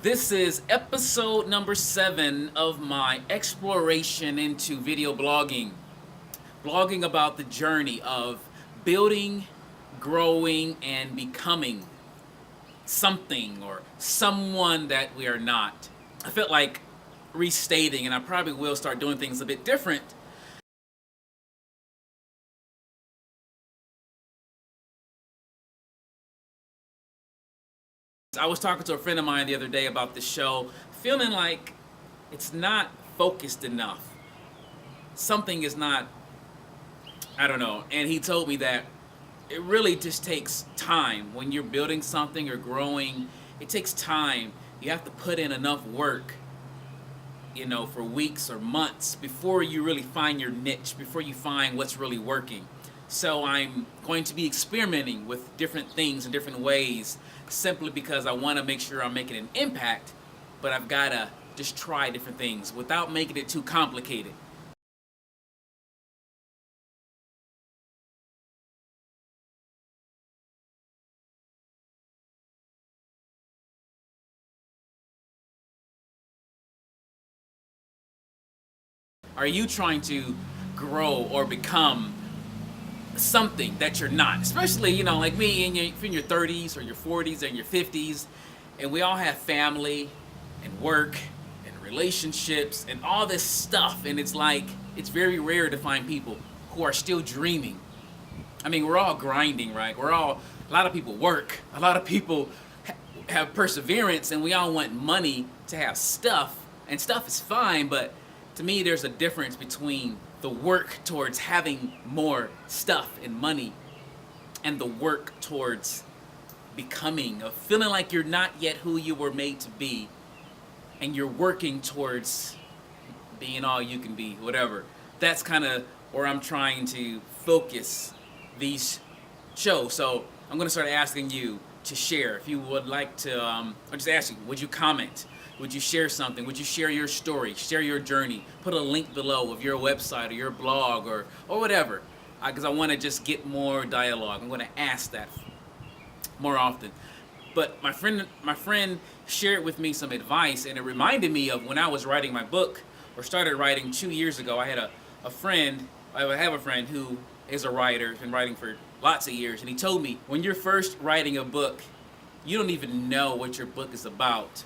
This is episode number 7 of my exploration into video blogging. Blogging about the journey of building, growing, and becoming something or someone that we are not. I felt like restating, and I probably will start doing things a bit different. I was talking to a friend of mine the other day about the show, feeling like it's not focused enough. Something is not, I don't know. And he told me that it really just takes time. When you're building something or growing, it takes time. You have to put in enough work, for weeks or months before you really find your niche, before you find what's really working. So I'm going to be experimenting with different things in different ways simply because I want to make sure I'm making an impact, but I've got to just try different things without making it too complicated. Are you trying to grow or become something that you're not? Especially, like me, in your 30s or your 40s and your 50s, and we all have family and work and relationships and all this stuff, and it's like it's very rare to find people who are still dreaming. I mean, we're all grinding, right? A lot of people work, a lot of people have perseverance, and we all want money to have stuff, and stuff is fine, but to me, there's a difference between the work towards having more stuff and money and the work towards becoming, of feeling like you're not yet who you were made to be, and you're working towards being all you can be, whatever. That's kind of where I'm trying to focus these shows. So I'm going to start asking you to share. If you would like to, I'll just ask you, would you comment? Would you share something? Would you share your story, share your journey? Put a link below of your website or your blog or whatever, because I want to just get more dialogue. I'm going to ask that more often. But my friend shared with me some advice, and it reminded me of when I was writing my book, or started writing 2 years ago. I have a friend who is a writer, been writing for lots of years, and he told me, when you're first writing a book, you don't even know what your book is about,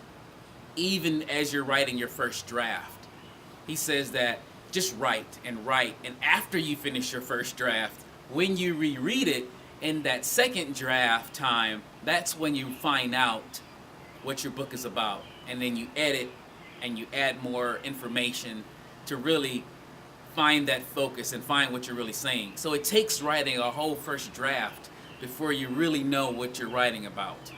even as you're writing your first draft. He says that just write, and after you finish your first draft, when you reread it in that second draft time, that's when you find out what your book is about, and then you edit and you add more information to really find that focus and find what you're really saying. So it takes writing a whole first draft before you really know what you're writing about.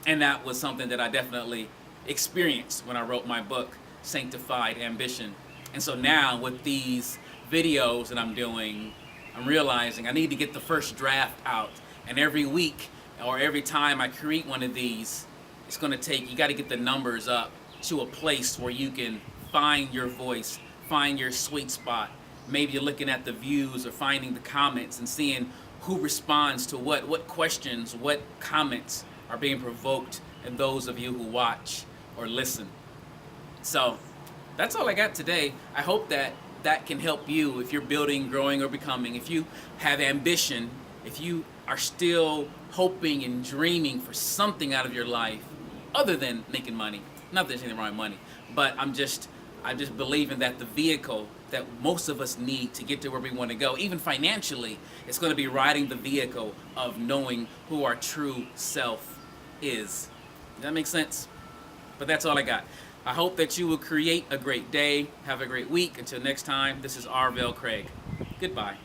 And that was something that I definitely experienced when I wrote my book, Sanctified Ambition. And so now with these videos that I'm doing, I'm realizing I need to get the first draft out. And every week or every time I create one of these, it's going to take, you got to get the numbers up to a place where you can find your voice, find your sweet spot. Maybe you're looking at the views or finding the comments and seeing who responds to what questions, what comments are being provoked in those of you who watch or listen. So that's all I got today. I hope that can help you if you're building, growing, or becoming. If you have ambition, if you are still hoping and dreaming for something out of your life other than making money. Not that there's anything wrong with money, but I'm just believing that the vehicle that most of us need to get to where we want to go, even financially, it's going to be riding the vehicle of knowing who our true self is. Does that make sense? But that's all I got. I hope that you will create a great day. Have a great week. Until next time, this is Arvell Craig. Goodbye.